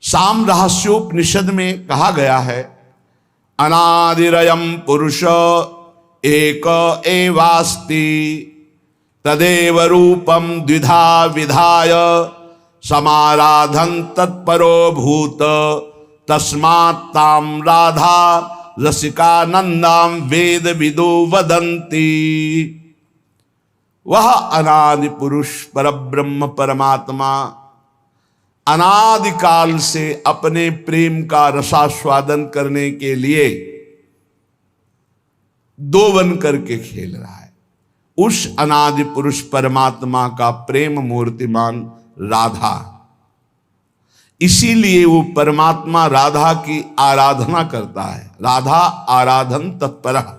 साम रहस्योपनिषद में कहा गया है, अनादिरयम पुरुष एक एवास्ति तदेव रूपम द्विधा विधाय समाराधन तत्परो भूत तस्मात् ताम राधा रसिकानंदाम वेद विदो वदंती। वह अनादि पुरुष परब्रह्म परमात्मा अनादिकाल से अपने प्रेम का रसास्वादन करने के लिए दो बन करके खेल रहा है। उस अनादि पुरुष परमात्मा का प्रेम मूर्तिमान राधा, इसीलिए वो परमात्मा राधा की आराधना करता है। राधा आराधन तत्पर,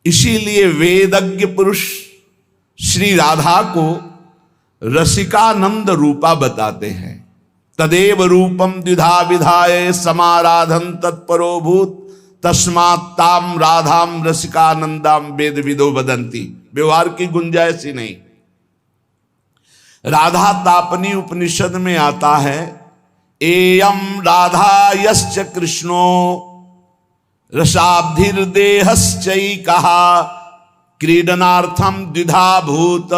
इसीलिए वेदज्ञ पुरुष श्री राधा को रसिकानंद रूपा बताते हैं। तदेव रूपम द्विधा विधाय समाराधन तत्परो भूत तस्मात् ताम राधाम रसिकानंदाम वेद विदो वदंती। व्यवहार की गुंजाइश ही नहीं। राधा तापनी उपनिषद में आता है, एयम राधा यश्च कृष्णो रसाब्धिर्देहश्चै कहा क्रीडनार्थम द्विधा भूत।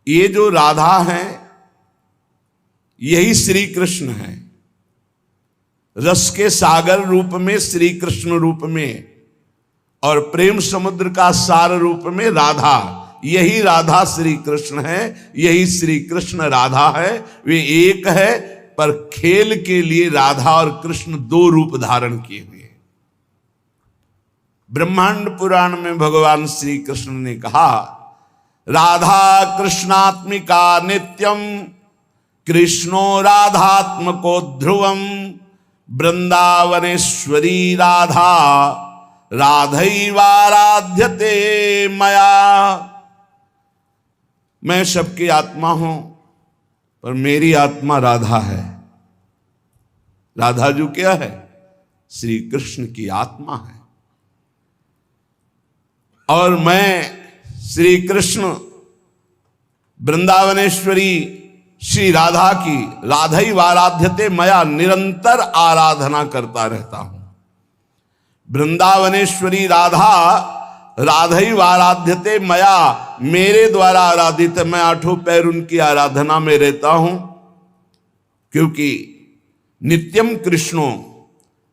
ये जो राधा है यही श्री कृष्ण है, रस के सागर रूप में श्री कृष्ण रूप में, और प्रेम समुद्र का सार रूप में राधा। यही राधा श्री कृष्ण है, यही श्री कृष्ण राधा है। वे एक है, पर खेल के लिए राधा और कृष्ण दो रूप धारण किए हुए। ब्रह्मांड पुराण में भगवान श्री कृष्ण ने कहा, राधा कृष्णात्मिका नित्यम कृष्णो राधात्मको ध्रुवम वृंदावनेश्वरी राधा राधैवाराध्यते मया। मैं सबकी आत्मा हूं, पर मेरी आत्मा राधा है। राधा जो क्या है? श्री कृष्ण की आत्मा है। और मैं श्री कृष्ण वृंदावनेश्वरी श्री राधा की राधैवाराध्यते मया निरंतर आराधना करता रहता हूं। वृंदावनेश्वरी राधा राधैवाराध्यते मया, मेरे द्वारा आराधित, मैं आठों पैर उनकी आराधना में रहता हूं। क्योंकि नित्यम कृष्णो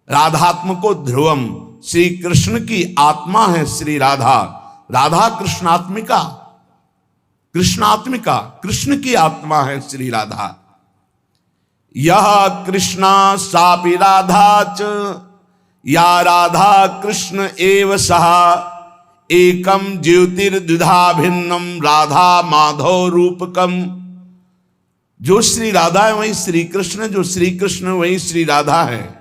राधात्मको ध्रुवम, श्री कृष्ण की आत्मा है श्री राधा। राधा कृष्णात्मिका, कृष्णात्मिका कृष्ण की आत्मा है श्री राधा। यह कृष्णा सापि राधा च या राधा कृष्ण एव सहा एकम ज्योतिर्द्विधा भिन्नम राधा माधव रूपकम। जो श्री राधा है वही श्री कृष्ण, जो श्री कृष्ण वही श्री राधा है।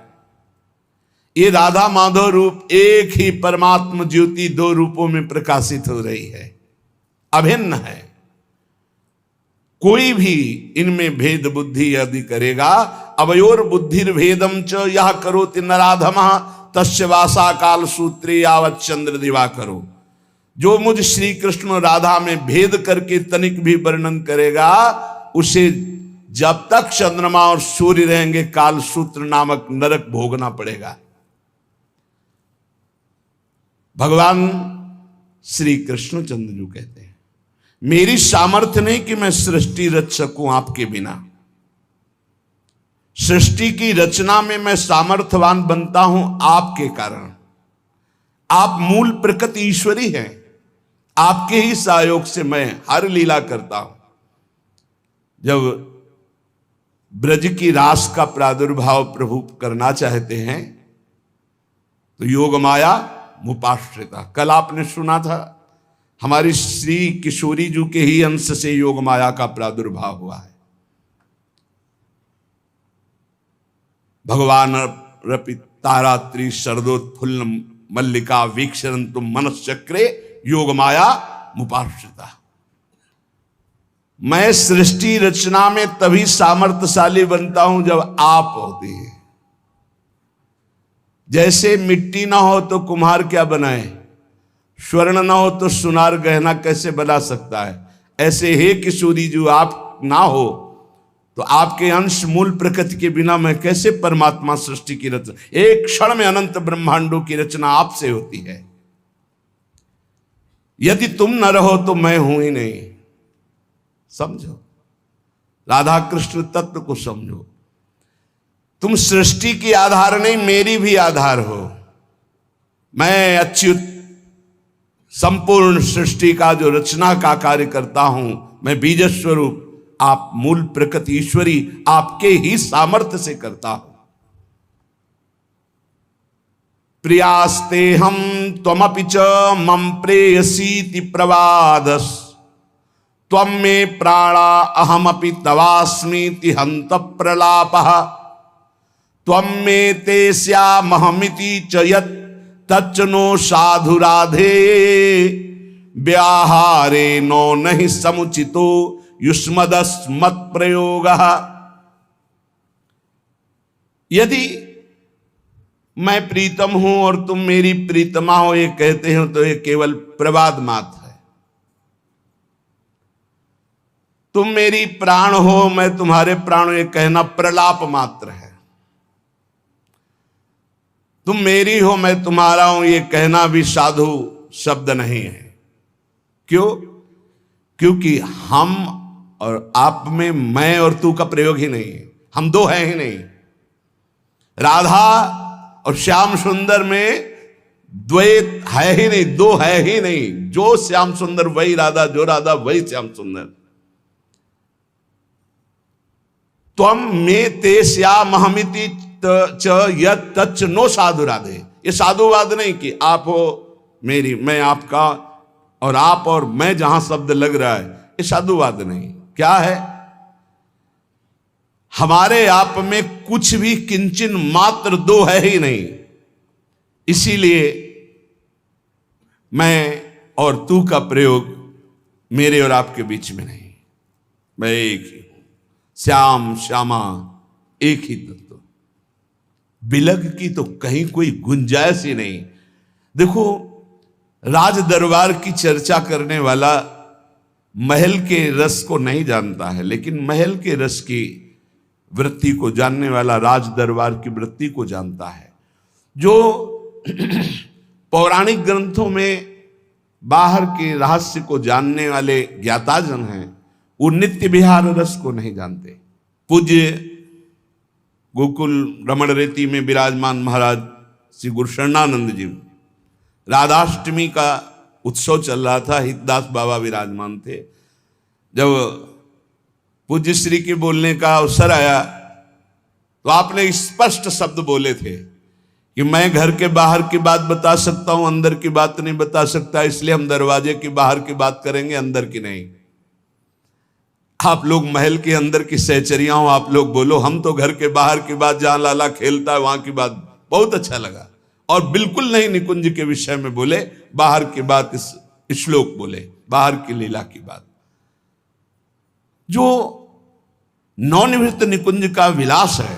ये राधा माधव रूप एक ही परमात्म ज्योति दो रूपों में प्रकाशित हो रही है, अभिन्न है। कोई भी इनमें भेद बुद्धि यदि करेगा, अवयोर बुद्धिर्भेदम च यह करोति नराधमः तस्य वासा काल सूत्रे यावत् चंद्र दिवाकरो। जो मुझ श्री कृष्ण राधा में भेद करके तनिक भी वर्णन करेगा, उसे जब तक चंद्रमा और सूर्य रहेंगे काल सूत्र नामक नरक भोगना पड़ेगा। भगवान श्री कृष्ण चंद्र जो कहते हैं, मेरी सामर्थ्य नहीं कि मैं सृष्टि रच सकूं आपके बिना। सृष्टि की रचना में मैं सामर्थ्यवान बनता हूं आपके कारण। आप मूल प्रकृति ईश्वरी हैं, आपके ही सहयोग से मैं हर लीला करता हूं। जब ब्रज की रास का प्रादुर्भाव प्रभु करना चाहते हैं तो योग माया मुपाश्रिता, कल आपने सुना था, हमारी श्री किशोरी जी के ही अंश से योग माया का प्रादुर्भाव हुआ है। भगवान रपि तारात्रि शरदोत्फुल्ल मल्लिका वीक्षरन्तु मनश्चक्रे योग माया मुपाश्रिता। मैं सृष्टि रचना में तभी सामर्थ्यशाली बनता हूं जब आप होते हैं। जैसे मिट्टी ना हो तो कुम्हार क्या बनाए, स्वर्ण ना हो तो सुनार गहना कैसे बना सकता है, ऐसे हे किशोरी जो आप ना हो तो आपके अंश मूल प्रकृति के बिना मैं कैसे परमात्मा सृष्टि की रचना, एक क्षण में अनंत ब्रह्मांडों की रचना आपसे होती है। यदि तुम न रहो तो मैं हूं ही नहीं। समझो, राधा कृष्ण तत्व को समझो। तुम सृष्टि की आधार नहीं, मेरी भी आधार हो। मैं अच्युत संपूर्ण सृष्टि का जो रचना का कार्य करता हूं, मैं बीज स्वरूप, आप मूल प्रकृति ईश्वरी आपके ही सामर्थ्य से करता हूं। प्रियास्ते हम त्वमपि च मम प्रेयसीति प्रवादस, त्वं मे प्राणा अहमपि तवास्मीति हंत प्रलापः, त्वं मे ते स्यामहमिति च यत् तच्च नो साधु राधे, व्याहारे नो नहि समुचितो युष्मदस्मत् प्रयोगः। यदि मैं प्रीतम हूं और तुम मेरी प्रीतमा हो ये कहते हो तो ये केवल प्रवाद मात्र है। तुम मेरी प्राण हो, मैं तुम्हारे प्राण, ये कहना प्रलाप मात्र है। तुम मेरी हो, मैं तुम्हारा हूं, ये कहना भी साधु शब्द नहीं है। क्यों? क्योंकि हम और आप में मैं और तू का प्रयोग ही नहीं है। हम दो हैं ही नहीं। राधा और श्याम सुंदर में द्वैत है ही नहीं, दो है ही नहीं। जो श्याम सुंदर वही राधा, जो राधा वही श्याम सुंदर। त्वं मे ते स्यामहमिति च यत् तच्च नो साधु राधे। ये साधुवाद नहीं कि आप हो मेरी, मैं आपका, और आप और मैं जहां शब्द लग रहा है, ये साधुवाद नहीं। क्या है? हमारे आप में कुछ भी किंचन मात्र दो है ही नहीं। इसीलिए मैं और तू का प्रयोग मेरे और आपके बीच में नहीं। मैं एक ही हूं, श्याम श्यामा एक ही तत्व। बिलग की तो कहीं कोई गुंजाइश ही नहीं। देखो, राज दरबार की चर्चा करने वाला महल के रस को नहीं जानता है, लेकिन महल के रस की वृत्ति को जानने वाला राज दरबार की वृत्ति को जानता है। जो पौराणिक ग्रंथों में बाहर के रहस्य को जानने वाले ज्ञाताजन हैं, वो नित्य विहार रस को नहीं जानते। पूज्य गोकुल रमण रेती में विराजमान महाराज श्री गुरु शरणानंद जी, राधाष्टमी का उत्सव चल रहा था, हितदास बाबा विराजमान थे। जब पूज्य श्री के बोलने का अवसर आया तो आपने स्पष्ट शब्द बोले थे कि मैं घर के बाहर की बात बता सकता हूं, अंदर की बात नहीं बता सकता, इसलिए हम दरवाजे के बाहर की बात करेंगे, अंदर की नहीं। आप लोग महल के अंदर की सहचरियां हो, आप लोग बोलो, हम तो घर के बाहर की बात, जहां लाला खेलता है वहां की बात। बहुत अच्छा लगा। और बिल्कुल नहीं निकुंज के विषय में बोले, बाहर की बात, इस श्लोक बोले, बाहर की लीला की बात। जो नवनिवृत्त निकुंज का विलास है,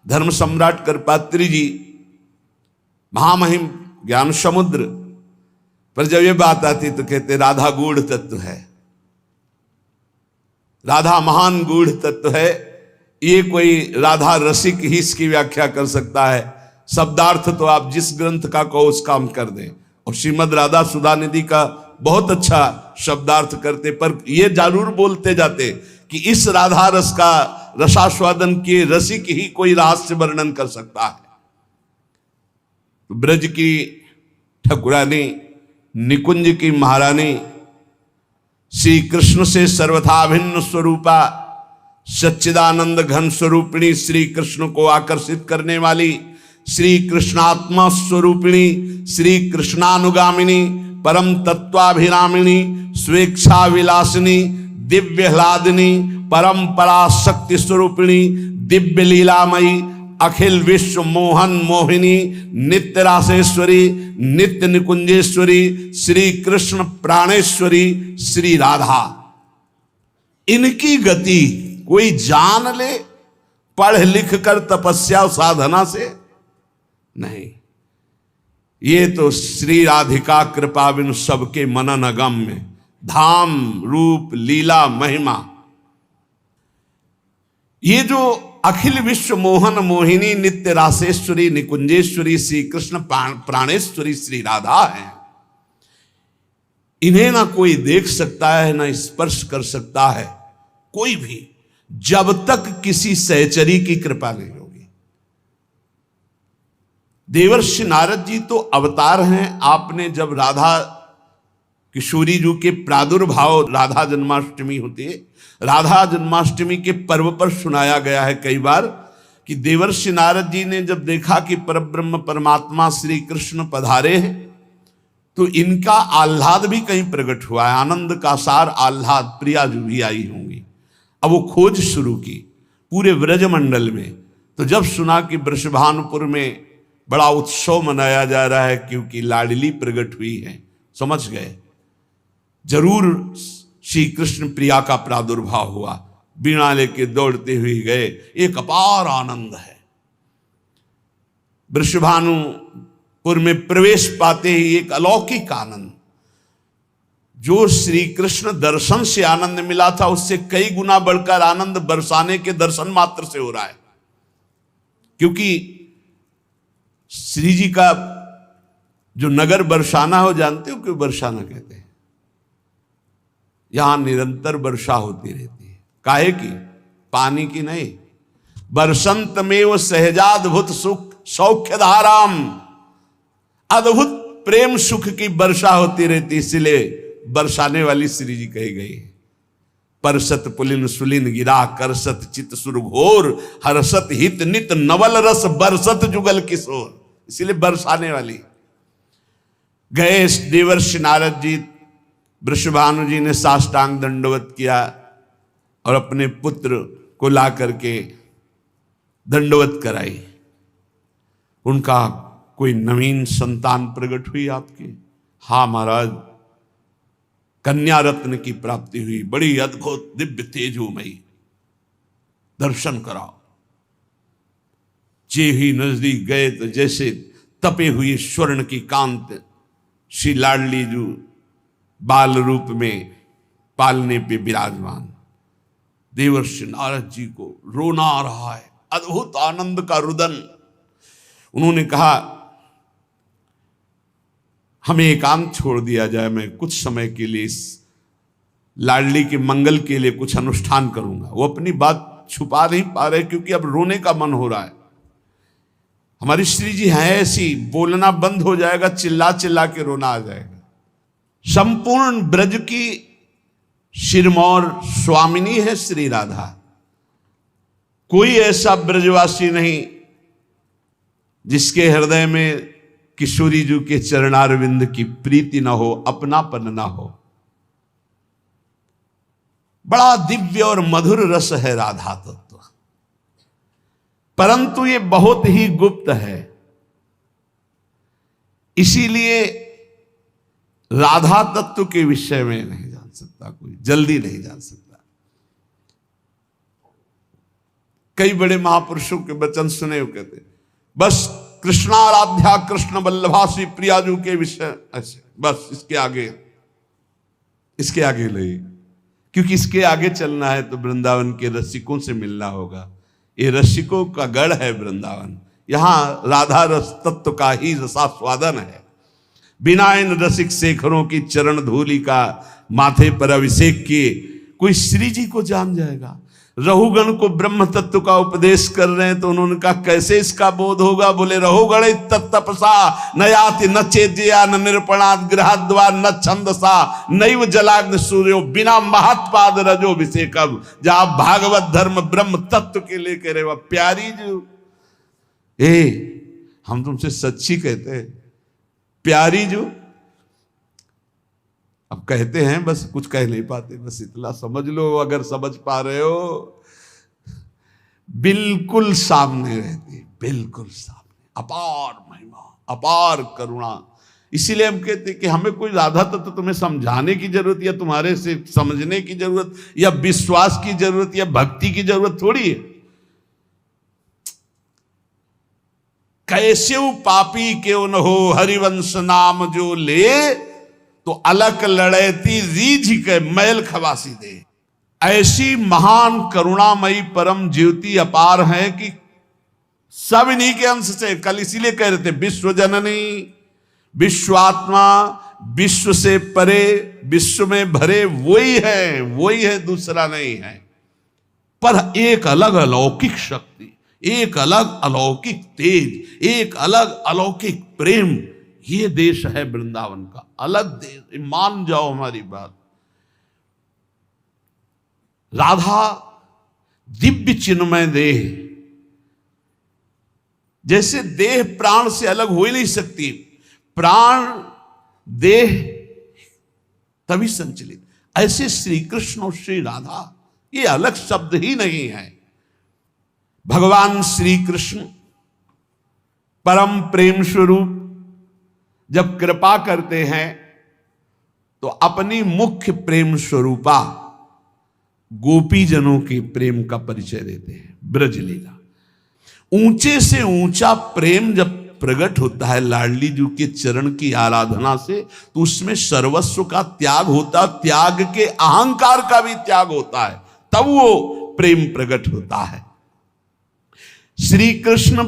धर्म सम्राट करपात्री जी महामहिम ज्ञान समुद्र पर जब ये बात आती तो कहते राधा गूढ़ तत्व है, राधा महान गूढ़ तत्व है। ये कोई राधा रसिक ही इसकी व्याख्या कर सकता है। शब्दार्थ तो आप जिस ग्रंथ का कहो उसका हम कर दें, और श्रीमद राधा सुधा निधि का बहुत अच्छा शब्दार्थ करते, पर ये जरूर बोलते जाते कि इस राधा रस का रसास्वादन के रसिक ही कोई रहस्य वर्णन कर सकता है। ब्रज की ठकुरानी, निकुंज की महारानी, श्री कृष्ण से सर्वथा भिन्न स्वरूपा, सच्चिदानंद घन स्वरूपिणी, श्री कृष्ण को आकर्षित करने वाली, श्री कृष्णात्मा स्वरूपिणी, श्री कृष्णानुगामिनी, परम तत्वाभिरामिणी, स्वेच्छा विलासिनी, दिव्य ह्लादिनी, परम पराशक्ति स्वरूपिणी, दिव्य लीलामयी, अखिल विश्व मोहन मोहिनी, नित्य रासेश्वरी, नित्य निकुंजेश्वरी, श्री कृष्ण प्राणेश्वरी, श्री राधा। इनकी गति कोई जान ले पढ़ लिख कर तपस्या और साधना से नहीं। ये तो श्री राधिका कृपा बिनु सबके मनन अगम्य, धाम रूप लीला महिमा। ये जो अखिल विश्व मोहन मोहिनी नित्य रासेश्वरी निकुंजेश्वरी श्री कृष्ण प्राणेश्वरी श्री राधा है, इन्हें ना कोई देख सकता है ना स्पर्श कर सकता है कोई भी, जब तक किसी सहचरी की कृपा नहीं होगी। देवर्षि नारद जी तो अवतार हैं। आपने जब राधा किशोरी जी के प्रादुर्भाव, राधा जन्माष्टमी होती है, राधा जन्माष्टमी के पर्व पर सुनाया गया है कई बार कि देवर्षि नारद जी ने जब देखा कि परब्रह्म परमात्मा श्री कृष्ण पधारे हैं तो इनका आह्लाद भी कहीं प्रकट हुआ है, आनंद का सार आह्लाद, प्रिया जो भी आई होंगी। अब वो खोज शुरू की पूरे व्रजमंडल में। तो जब सुना कि वृषभानुपुर में बड़ा उत्सव मनाया जा रहा है क्योंकि लाडली प्रकट हुई है, समझ गए जरूर श्री कृष्ण प्रिया का प्रादुर्भाव हुआ। बीणा लेके दौड़ते हुए गए, एक अपार आनंद है। वृषभानुपुर में प्रवेश पाते ही एक अलौकिक आनंद, जो श्री कृष्ण दर्शन से आनंद मिला था उससे कई गुना बढ़कर आनंद बरसाने के दर्शन मात्र से हो रहा है। क्योंकि श्री जी का जो नगर बरसाना हो, जानते हो क्यों बरसाना कहते हैं? यहां निरंतर वर्षा होती रहती है। काहे की? पानी की नहीं, बरसंत में वो सहजाद्भुत सुख सौख्य धाराम, अद्भुत प्रेम सुख की वर्षा होती रहती, इसलिए बरसाने वाली श्री जी कही गई है। परसत पुलिन सुलिन गिरा करसत चित सुर घोर, हर्षत हित नित नवल रस बरसत जुगल किशोर, इसलिए बरसाने वाली। गए देवर्षि नारद जी, वृषभानु जी ने साष्टांग दंडवत किया और अपने पुत्र को ला करके दंडवत कराई। उनका कोई नवीन संतान प्रकट हुई आपकी? हाँ महाराज, कन्या रत्न की प्राप्ति हुई, बड़ी अद्भुत दिव्य तेजोमयी, दर्शन कराओ। जे ही नजदीक गए तो जैसे तपे हुए स्वर्ण की कांत श्री लाडली जो बाल रूप में पालने पे विराजमान। देवर्षि नारद जी को रोना आ रहा है, अद्भुत आनंद का रुदन। उन्होंने कहा हमें एकांत छोड़ दिया जाए, मैं कुछ समय के लिए इस लाडली के मंगल के लिए कुछ अनुष्ठान करूंगा। वो अपनी बात छुपा नहीं पा रहे क्योंकि अब रोने का मन हो रहा है। हमारी श्री जी हैं ऐसी, बोलना बंद हो जाएगा, चिल्ला चिल्ला के रोना आ जाएगा। संपूर्ण ब्रज की सिरमौर स्वामिनी है श्री राधा। कोई ऐसा ब्रजवासी नहीं जिसके हृदय में किशोरी जी के चरणारविंद की प्रीति ना हो, अपनापन ना हो। बड़ा दिव्य और मधुर रस है राधा तत्व, परंतु ये बहुत ही गुप्त है। इसीलिए राधा तत्व के विषय में नहीं जान सकता कोई, जल्दी नहीं जान सकता। कई बड़े महापुरुषों के वचन सुने, वो कहते बस कृष्णाराध्या कृष्ण वल्लभा श्री प्रियाजू के विषय ऐसे, बस इसके आगे नहीं, क्योंकि इसके आगे चलना है तो वृंदावन के रसिकों से मिलना होगा। ये रसिकों का गढ़ है वृंदावन, यहां राधा रस तत्व का ही रसास्वादन है। बिना इन रसिक शेखरों की चरण धूलि का माथे पर अभिषेक किए कोई श्री जी को जान जाएगा। रहुगण को ब्रह्म तत्व का उपदेश कर रहे हैं तो उन्होंने कहा कैसे इसका बोध होगा? बोले रहुगण तत्तपसा न याति न चेद्या न निरूपणाद गृहाद्वार न छंदसा नैव जलाग्न सूर्यो बिना महत्पाद रजोभिषेकम। जहां भागवत धर्म ब्रह्म तत्व के लिए कह रहे हो प्यारी जो, हम तुमसे सच्ची कहते हैं प्यारी जो, अब कहते हैं बस कुछ कह नहीं पाते, बस इतना समझ लो। अगर समझ पा रहे हो, बिल्कुल सामने रहती, बिल्कुल सामने, अपार महिमा, अपार करुणा। इसीलिए हम कहते हैं कि हमें कोई राधा तत्व तुम्हें समझाने की जरूरत या तुम्हारे से समझने की जरूरत या विश्वास की जरूरत या भक्ति की जरूरत थोड़ी है। कैसे पापी क्यों न हो हरिवंश नाम जो ले, तो अलक लड़ैती रीझ के मैल खवासी दे। ऐसी महान करुणामयी परम ज्योति अपार है कि सब इन्हीं के अंश से, कल इसीलिए कह रहे थे विश्व जननी, विश्वात्मा, विश्व से परे, विश्व में भरे वही है, दूसरा नहीं है। पर एक अलग अलौकिक शक्ति, एक अलग अलौकिक तेज, एक अलग अलौकिक प्रेम, ये देश है वृंदावन का, अलग देश, मान जाओ हमारी बात। राधा दिव्य चिन्मय देह, जैसे देह प्राण से अलग हो ही नहीं सकती, प्राण देह तभी संचलित, ऐसे श्री कृष्ण और श्री राधा ये अलग शब्द ही नहीं है। भगवान श्री कृष्ण परम प्रेम स्वरूप जब कृपा करते हैं तो अपनी मुख्य प्रेम स्वरूपा गोपी जनों के प्रेम का परिचय देते हैं। ब्रज लीला, ऊंचे से ऊंचा प्रेम जब प्रकट होता है लाडली जी के चरण की आराधना से, तो उसमें सर्वस्व का त्याग होता, त्याग के अहंकार का भी त्याग होता है, तब वो प्रेम प्रकट होता है। श्री कृष्ण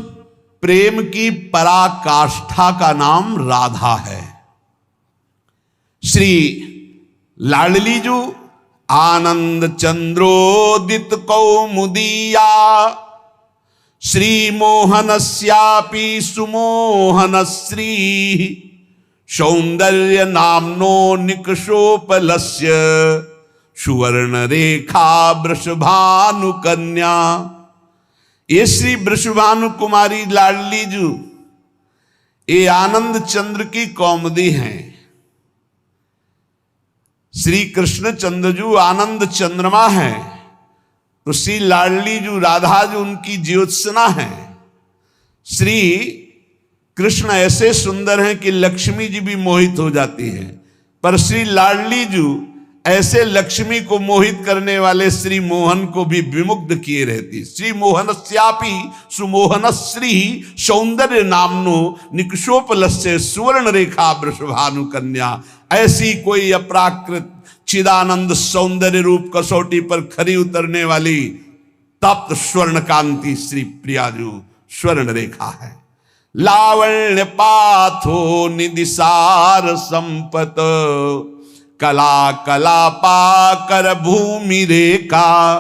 प्रेम की पराकाष्ठा का नाम राधा है। श्री लाडली जी आनंद चंद्रोदित कौमुदीया, श्री मोहनस्यापि सुमोहनश्री, सौंदर्य नामनो निकषोपलस्य, सुवर्ण रेखा वृषभानु कन्या। ये श्री वृषभानु कुमारी लाडली जी ये आनंद चंद्र की कौमुदी हैं। श्री कृष्ण चंद्र जी आनंद चंद्रमा है, तो श्री लाडली जी राधा जी उनकी ज्योत्सना है। श्री कृष्ण ऐसे सुंदर हैं कि लक्ष्मी जी भी मोहित हो जाती है, पर श्री लाडली जी ऐसे लक्ष्मी को मोहित करने वाले श्री मोहन को भी विमुग्ध किए रहती। श्री मोहनस्यापि सुमोहनश्री, सौंदर्य नामनो निकषोपलस्य, सुवर्ण रेखा वृषभानु कन्या। ऐसी कोई अपराकृत चिदानंद सौंदर्य रूप कसौटी पर खरी उतरने वाली तप्त स्वर्ण कांति श्री प्रियाजू स्वर्ण रेखा है। लावण्य पाथो निदिसार संपत, कला कला पाकर भूमि रेखा,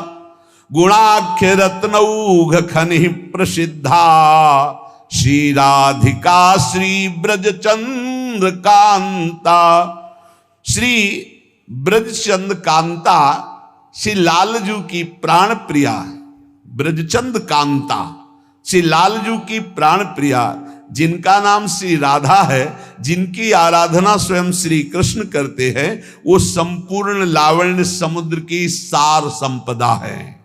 गुणाख्य रत्नौघ खनि प्रसिद्धा, श्री राधिका श्री ब्रजचंद्र कांता। श्री ब्रजचंद कांता श्री लालजू की प्राण प्रिया, ब्रजचंद कांता श्री लालजू की प्राण प्रिया, जिनका नाम श्री राधा है, जिनकी आराधना स्वयं श्री कृष्ण करते हैं, वो संपूर्ण लावण्य समुद्र की सार संपदा है।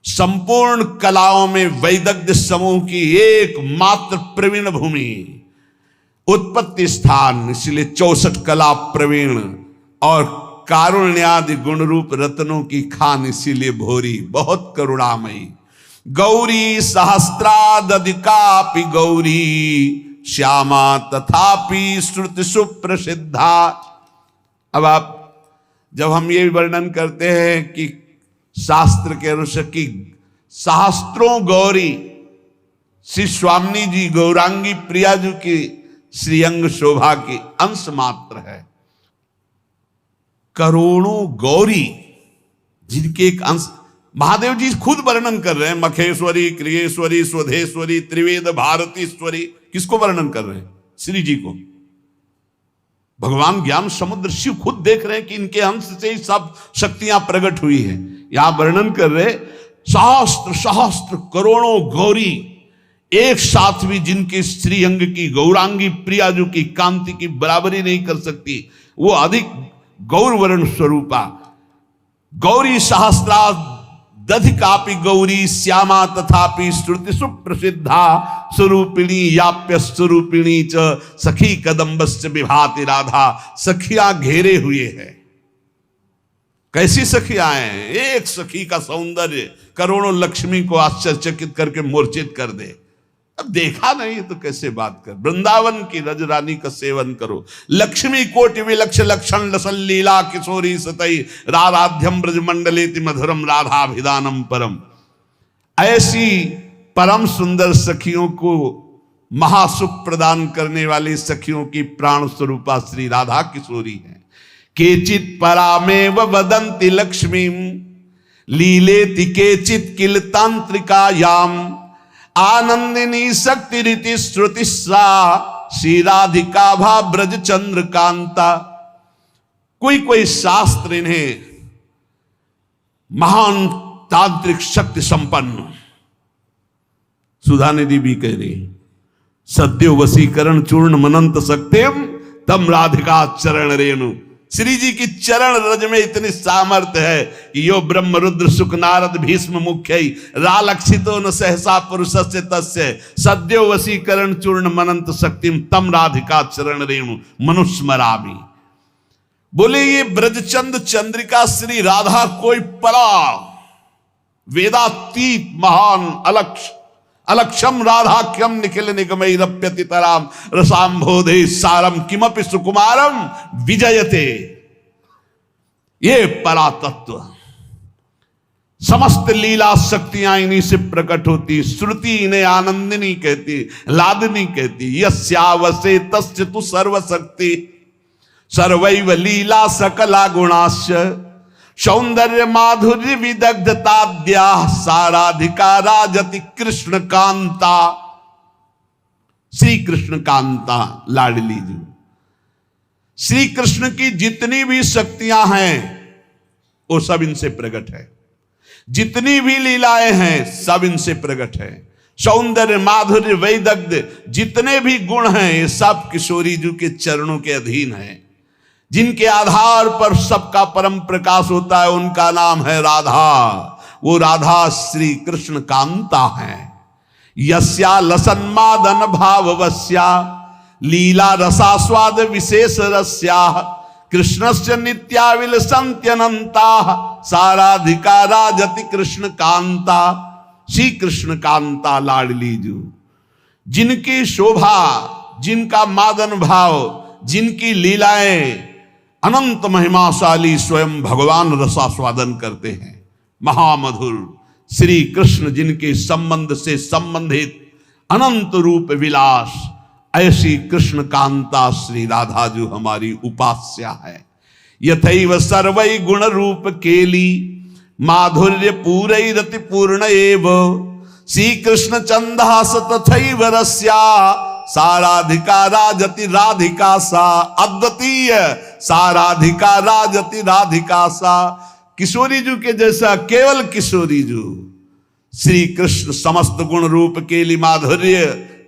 संपूर्ण कलाओं में वैदग्ध्य समूह की एकमात्र प्रवीण भूमि, उत्पत्ति स्थान, इसलिए 64 कला प्रवीण और कारुण्यादि गुण रूप रत्नों की खान, इसीलिए भोरी, बहुत करुणामयी। गौरी सहस्रादधिकापि गौरी, श्यामा तथापि श्रुति सुप्रसिद्धा। अब आप जब हम ये वर्णन करते हैं कि शास्त्र के अनुसार की सहस्त्रों गौरी श्री स्वामी जी गौरांगी प्रिया जी की श्रीअंग शोभा की अंश मात्र है। करोड़ों गौरी जिनके एक अंश महादेव जी खुद वर्णन कर रहे हैं। मखेश्वरी, क्रियेश्वरी, स्वधेश्वरी, त्रिवेद भारतीश्वरी, किसको वर्णन कर रहे हैं? श्री जी को। भगवान ज्ञान समुद्र शिव खुद देख रहे हैं कि इनके अंश से ही सब शक्तियां प्रकट हुई हैं। यहां वर्णन कर रहे सहस्त्र सहस्त्र करोड़ों गौरी एक साथ भी जिनके श्री अंग की गौरांगी प्रियाजू की कांति की बराबरी नहीं कर सकती, वो अधिक गौरवर्ण स्वरूपा। गौरी सहस्रा दधिकापि गौरी, श्यामा तथापि श्रुति सुप्रसिद्धा, स्वरूपिणी याप्य स्वरूपिणी च सखी कदम्बस्य विभाति राधा। सखियां घेरे हुए हैं। कैसी सखियां हैं? एक सखी का सौंदर्य करोड़ों लक्ष्मी को आश्चर्यचकित करके मूर्छित कर दे। अब देखा नहीं तो कैसे बात कर। वृंदावन की रजरानी का सेवन करो। लक्ष्मी कोटि विलक्ष लक्षण लसन लीला किशोरी सतई राधाध्यम ब्रज मंडलेति मधुरम राधाभिधानम परम। ऐसी परम सुंदर सखियों को महासुख प्रदान करने वाली सखियों की प्राण स्वरूपा श्री राधा किशोरी है। केचित परामेव वदंती लक्ष्मी लीलेति केचित किल तांत्रिकायाम आनंदिनी शक्ति रीति श्रुति सा श्री राधिका भा ब्रज चंद्रकांता। कोई कोई शास्त्र इन्हें महान तांत्रिक शक्ति संपन्न, सुधा निधि भी कह रही, सद्यो वशीकरण चूर्ण मनंत सक्त्यम तम राधिका चरण रेणु। श्री जी की चरण रज में इतनी सामर्थ्य है कि यो ब्रह्म रुद्र सुख नारद भीष्म मुख्य रालक्षितो न सहसा पुरुषस्य तस्य सद्यो वशीकरण चूर्ण मनंत शक्तिम तम राधिका चरण रेणु मनुस्मरामि। बोले ये ब्रजचंद चंद्रिका श्री राधा कोई परा वेदातीत महान अलक्षम राधाख्यम निखिल निगमैरप्यति तराम रसाम्भोधे सारम किमपि सुकुमारम विजयते। ये परा तत्व, समस्त लीला शक्तियां इन्हीं से प्रकट होती। श्रुति इन्हें आनंदिनी कहती, लादनी कहती। यस्यावसे तस्य तु सर्वशक्ति सर्वैव लीला सकला गुणाश्च सौंदर्य माधुर्य विदग्धताद्या साराधिका राजति कृष्ण कांता। श्री कृष्ण कांता लाडली जी, श्री कृष्ण की जितनी भी शक्तियां हैं वो सब इनसे प्रकट है। जितनी भी लीलाएं हैं सब इनसे प्रकट है। सौंदर्य माधुर्य वैदग्ध जितने भी गुण हैं ये सब किशोरी जी के चरणों के अधीन है। जिनके आधार पर सबका परम प्रकाश होता है उनका नाम है राधा। वो राधा श्री कृष्ण कांता है। यस्या लसन्मादन भाववस्या लीला रसास्वाद विशेष रस्या कृष्णस्य नित्याविल संत्यनंता साराधिका राजति कृष्ण कांता। श्री कृष्ण कांता लाडली जू, जिनकी शोभा, जिनका मादन भाव, जिनकी लीलाएं अनंत महिमाशाली स्वयं भगवान रसास्वादन करते हैं। महामधुर श्री कृष्ण जिनके संबंध से संबंधित अनंत रूप विलास, ऐसी कृष्ण कांता श्री राधा जो हमारी उपास्या है। यथैव सर्वै गुण रूप केली माधुर्य पूरैरति पूर्ण एव श्री कृष्ण चंदास तथैव रस्या साराधिका राजति राधिका सा। अद्वितीय साराधिका राजति राधिका सा। किशोरी जू के जैसा केवल किशोरी जू श्री कृष्ण समस्त गुण रूप केली माधुर्य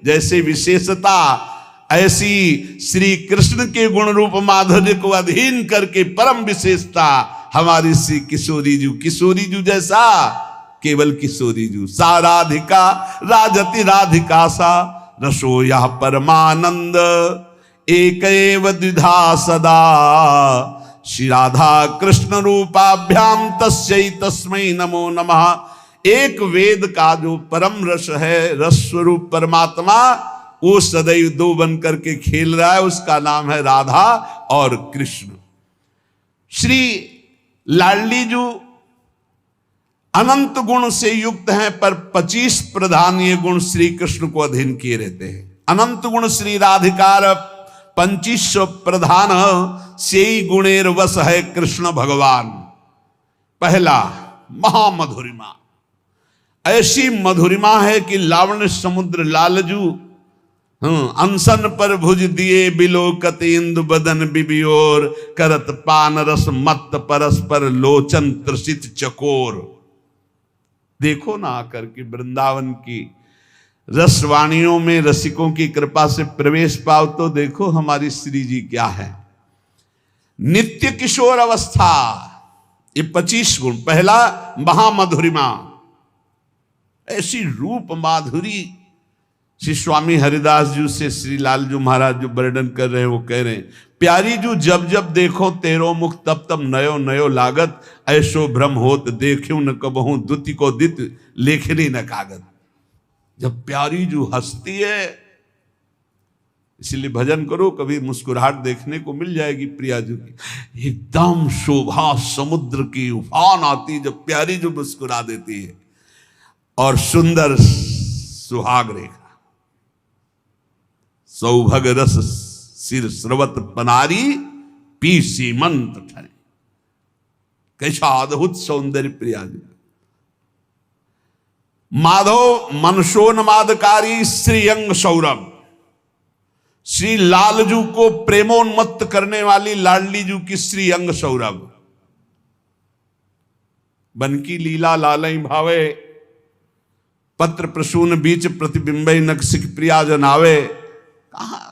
जैसे विशेषता, ऐसी श्री कृष्ण के गुण रूप माधुर्य को अधीन करके परम विशेषता हमारी श्री किशोरी जू। किशोरी जू जैसा केवल किशोरी जू। साराधिका राजति राधिका सा रसो यह परमानंद एक एव द्विधा सदा श्री राधा कृष्ण रूपाभ्याम तस्यै तस्मै नमो नमः। एक वेद का जो परम रस है, रस स्वरूप परमात्मा, वो सदैव दो बन करके खेल रहा है। उसका नाम है राधा और कृष्ण। श्री लाडली जू अनंत गुण से युक्त हैं, पर 25 प्रधान ये गुण श्री कृष्ण को अधीन किए रहते हैं। अनंत गुण श्री राधिकार 25 प्रधान से गुणेर वश है कृष्ण भगवान। पहला महामधुरिमा, ऐसी मधुरिमा है कि लावण्य समुद्र लालजू अनशन पर भुज दिए बिलोकत इंदु बदन बिबियोर करत पान रस मत परस्पर लोचन त्रसित चकोर। देखो ना आकर के वृंदावन की रसवाणियों में रसिकों की कृपा से प्रवेश पाओ तो देखो हमारी श्री जी क्या है। नित्य किशोर अवस्था, ये 25 गुण। पहला महामधुरिमा, ऐसी रूप माधुरी। श्री स्वामी हरिदास जी से श्री लालजू महाराज जो वर्णन कर रहे हैं वो कह रहे हैं, प्यारी जू जब जब देखो तेरो मुख तब तब नयो नयो लागत ऐसो भ्रम होत देखियो न कबहू दुति को दित लेखनी न कागत। जब प्यारी जो हंसती है, इसलिए भजन करो, कभी मुस्कुराहट देखने को मिल जाएगी प्रिया जी की। एकदम शोभा समुद्र की उफान आती जब प्यारी जो मुस्कुरा देती है। और सुंदर सुहाग रेखा, सौभग रस सिर स्रवत पनारी, पी सीमंत ठरे। कैसा अद्भुत सौंदर्य प्रिया जी। माधव मनसोन्मादकारी श्रीअंग सौरभ, श्री लालजू को प्रेमोन्मत्त करने वाली लाडली जू की श्री अंग सौरभ। बनकी लीला लालई भावे, पत्र प्रसून बीच प्रतिबिंबई नक्सिक प्रिया जनावे। कहा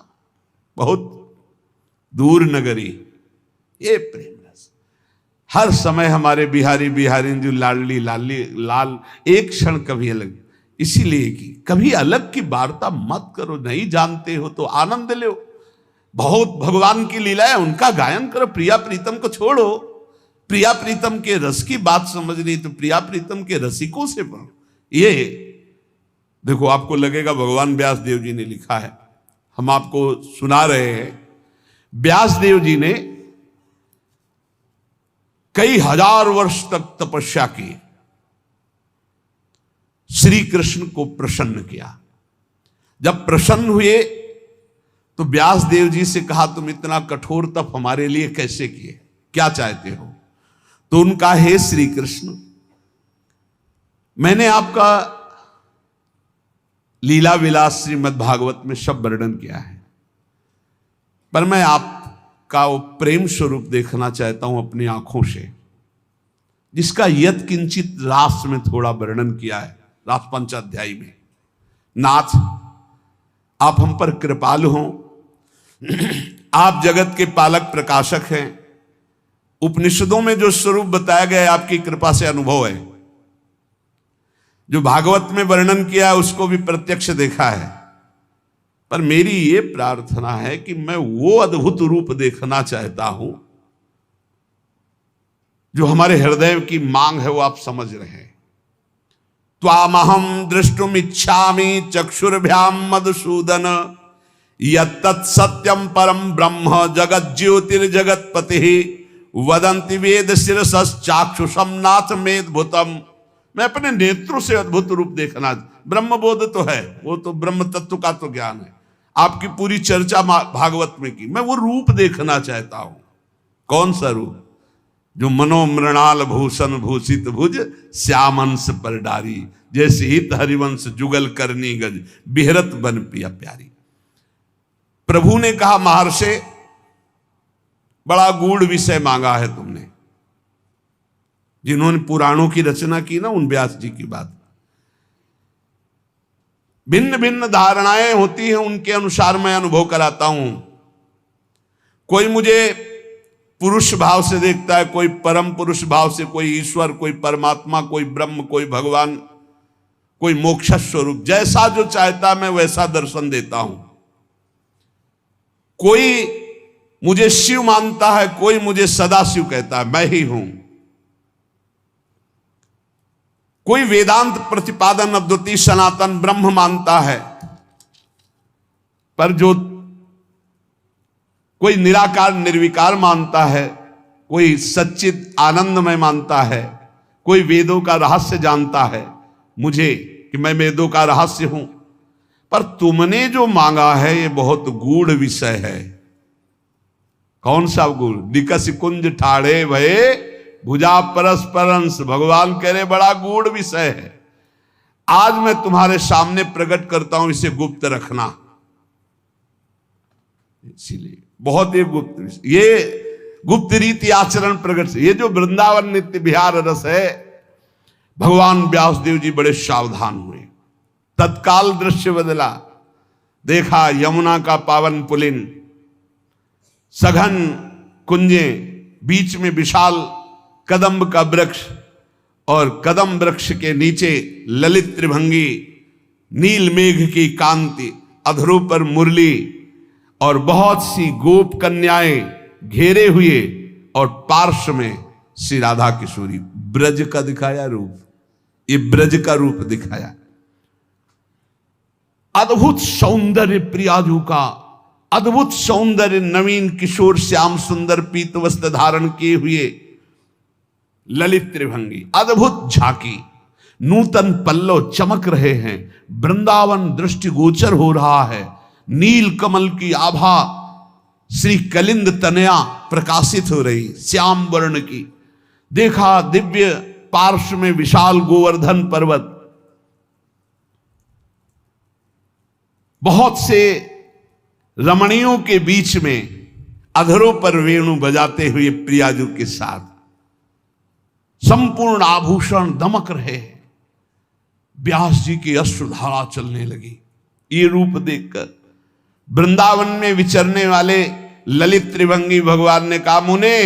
बहुत दूर नगरी ये प्रेम रस। हर समय हमारे बिहारी बिहारी जो लाडली लाली लाल, एक क्षण कभी अलग। इसीलिए कि कभी अलग की वार्ता मत करो, नहीं जानते हो तो आनंद लो। बहुत भगवान की लीला है, उनका गायन करो। प्रिया प्रीतम को छोड़ो, प्रिया प्रीतम के रस की बात समझनी तो प्रिया प्रीतम के रसिकों से पढ़ो। ये देखो, आपको लगेगा भगवान व्यास देव जी ने लिखा है, हम आपको सुना रहे हैं। व्यास देव जी ने कई हजार वर्ष तक तपस्या की, श्री कृष्ण को प्रसन्न किया। जब प्रसन्न हुए तो व्यास देव जी से कहा, तुम इतना कठोर तप हमारे लिए कैसे किए, क्या चाहते हो? तो उनका, हे श्री कृष्ण, मैंने आपका लीला विलास श्रीमद् भागवत में सब वर्णन किया है, पर मैं आपका वो प्रेम स्वरूप देखना चाहता हूं अपनी आंखों से, जिसका यत किंचित रास में थोड़ा वर्णन किया है, रास पंचाध्यायी में। नाथ, आप हम पर कृपालु हों, आप जगत के पालक प्रकाशक हैं। उपनिषदों में जो स्वरूप बताया गया है आपकी कृपा से अनुभव है, जो भागवत में वर्णन किया है उसको भी प्रत्यक्ष देखा है। पर मेरी ये प्रार्थना है कि मैं वो अद्भुत रूप देखना चाहता हूं जो हमारे हृदय की मांग है, वो आप समझ रहे हैं। त्वामहं द्रष्टुम इच्छामि चक्षुर्भ्याम मधुसूदन, यत्तत् सत्यम परम ब्रह्म जगत ज्योतिर्जगतपति, वदन्ति वेद शिरसश्चाक्षुषम नाथ मेदभूतम। मैं अपने नेत्रों से अद्भुत रूप देखना, ब्रह्मबोध तो है, वो तो ब्रह्म तत्व का तो ज्ञान है, आपकी पूरी चर्चा भागवत में की, मैं वो रूप देखना चाहता हूं। कौन सा रूप? जो मनोमृणाल भूषण भूषित भुज, श्यामंश पर डारी, जैसे हित हरिवंश जुगल करनी गज, बिहरत बन पिया प्यारी। प्रभु ने कहा, महर्षि, बड़ा गूढ़ विषय मांगा है तुमने। जिन्होंने पुराणों की रचना की ना, उन व्यास जी की बात, भिन्न भिन्न धारणाएं होती हैं, उनके अनुसार मैं अनुभव कराता हूं। कोई मुझे पुरुष भाव से देखता है, कोई परम पुरुष भाव से, कोई ईश्वर, कोई परमात्मा, कोई ब्रह्म, कोई भगवान, कोई मोक्ष स्वरूप। जैसा जो चाहता मैं वैसा दर्शन देता हूं। कोई मुझे शिव मानता है, कोई मुझे सदाशिव कहता है, मैं ही हूं। कोई वेदांत प्रतिपादन अद्वितीय सनातन ब्रह्म मानता है, पर जो कोई निराकार निर्विकार मानता है, कोई सच्चित आनंदमय मानता है, कोई वेदों का रहस्य जानता है मुझे कि मैं वेदों का रहस्य हूं। पर तुमने जो मांगा है ये बहुत गूढ़ विषय है। कौन सा गूढ़? दिकस कुंज ठाड़े भये भुजा परस्परंश। भगवान कह रहे बड़ा गूढ़ विषय है, आज मैं तुम्हारे सामने प्रकट करता हूं, इसे गुप्त रखना। इसीलिए बहुत ही गुप्त, ये गुप्त रीति आचरण प्रकट से। ये जो वृंदावन नित्य विहार रस है, भगवान व्यासदेव जी बड़े सावधान हुए। तत्काल दृश्य बदला, देखा यमुना का पावन पुलिन, सघन कुंजे, बीच में विशाल कदम्ब का वृक्ष, और कदम वृक्ष के नीचे ललित त्रिभंगी, नील मेघ की कांति, अधरों पर मुरली, और बहुत सी गोप कन्याएं घेरे हुए, और पार्श्व में श्री राधा किशोरी। ब्रज का दिखाया रूप, ये ब्रज का रूप दिखाया। अद्भुत सौंदर्य प्रियाजू का, अद्भुत सौंदर्य, नवीन किशोर श्याम सुंदर पीत वस्त्र धारण किए हुए ललित त्रिभंगी, अद्भुत झांकी, नूतन पल्लव चमक रहे हैं, वृंदावन दृष्टिगोचर हो रहा है, नील कमल की आभा श्री कलिंद तनया प्रकाशित हो रही, श्याम वर्ण की। देखा दिव्य पार्श्व में विशाल गोवर्धन पर्वत, बहुत से रमणियों के बीच में अधरों पर वेणु बजाते हुए प्रियाजू के साथ संपूर्ण आभूषण दमक रहे। व्यास जी की अश्रुधारा चलने लगी। ये रूप देखकर वृंदावन में विचरने वाले ललित त्रिभंगी भगवान ने कहा, मुने,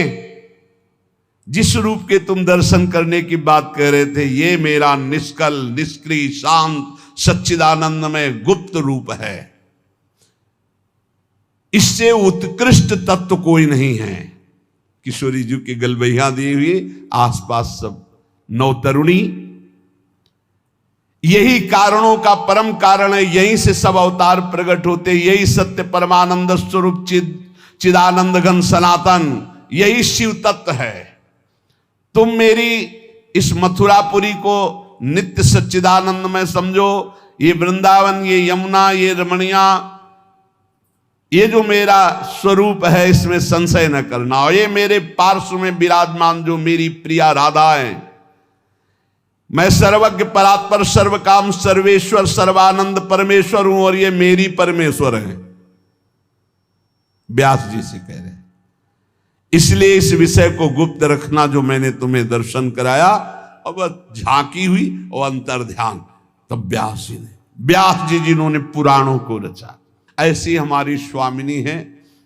जिस रूप के तुम दर्शन करने की बात कर रहे थे, ये मेरा निष्कल, निष्क्रिय, शांत, सच्चिदानंदमय गुप्त रूप है। इससे उत्कृष्ट तत्व कोई नहीं है। किशोरी जी की गलबैया दी हुई, आसपास सब नवतरुणी, यही कारणों का परम कारण है, यहीं से सब अवतार प्रकट होते, यही सत्य परमानंद स्वरूप चिदानंद घन सनातन, यही शिव तत्व है। तुम मेरी इस मथुरापुरी को नित्य सच्चिदानंद में समझो। ये वृंदावन, ये यमुना, ये रमणिया, ये जो मेरा स्वरूप है, इसमें संशय न करना। और ये मेरे पार्श्व में विराजमान जो मेरी प्रिया राधा है, मैं सर्वज्ञ परात्पर सर्वकाम सर्वेश्वर सर्वानंद परमेश्वर हूं और ये मेरी परमेश्वर है। व्यास जी से कह रहे, इसलिए इस विषय को गुप्त रखना जो मैंने तुम्हें दर्शन कराया। अब झांकी हुई और अंतर ध्यान, तब व्यास जी जिन्होंने पुराणों को रचा, ऐसी हमारी स्वामिनी है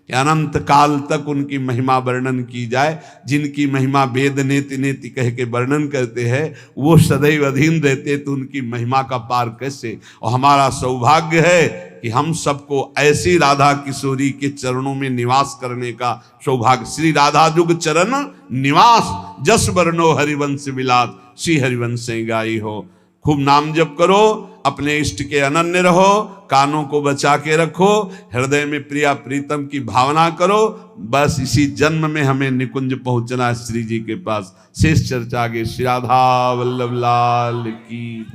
कि अनंत काल तक उनकी महिमा वर्णन की जाए। जिनकी महिमा वेद नेति नेति कह के वर्णन करते हैं, वो सदैव अधीन रहते, तो उनकी महिमा का पार कैसे। और हमारा सौभाग्य है कि हम सबको ऐसी राधा किशोरी के चरणों में निवास करने का सौभाग्य। श्री राधा जुग चरण निवास, जस वर्णो हरिवंश विलास, श्री हरिवंश गाई हो। खूब नाम जप करो, अपने इष्ट के अनन्य रहो, कानों को बचा के रखो, हृदय में प्रिया प्रीतम की भावना करो। बस इसी जन्म में हमें निकुंज पहुंचना है श्री जी के पास। शेष चर्चा आगे। श्री राधा वल्लभ लाल की।